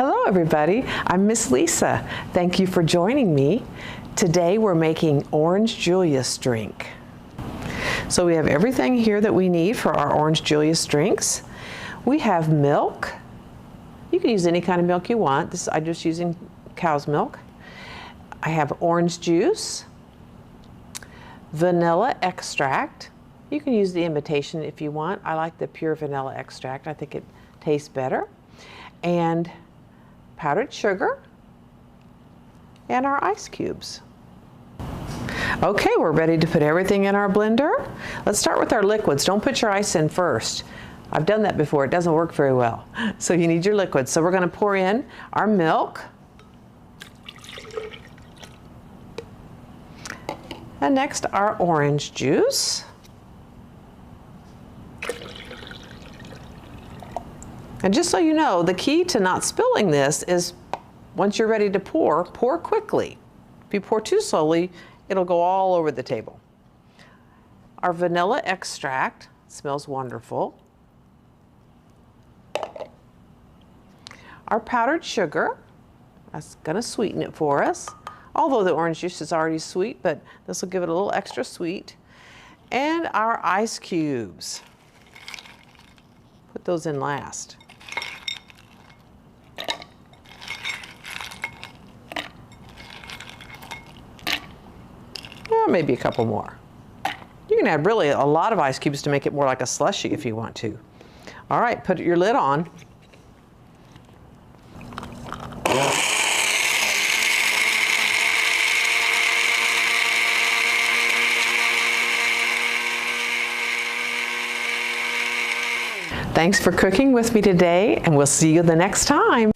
Hello everybody, I'm Miss Lisa. Thank you for joining me. Today we're making Orange Julius drink. So we have everything here that we need for our Orange Julius drinks. We have milk. You can use any kind of milk you want. I'm just using cow's milk. I have orange juice, vanilla extract. You can use the imitation if you want. I like the pure vanilla extract. I think it tastes better. And powdered sugar and our ice cubes. Okay, we're ready to put everything in our blender. Let's start with our liquids. Don't put your ice in first. I've done that before. It doesn't work very well. So you need your liquids. So we're going to pour in our milk. And next, our orange juice. And just so you know, the key to not spilling this is once you're ready to pour, pour quickly. If you pour too slowly, it'll go all over the table. Our vanilla extract smells wonderful. Our powdered sugar, that's gonna sweeten it for us. Although the orange juice is already sweet, but this will give it a little extra sweet. And our ice cubes. Put those in last. Well, maybe a couple more. You can add really a lot of ice cubes to make it more like a slushie if you want to. All right, put your lid on. Thanks for cooking with me today, and we'll see you the next time.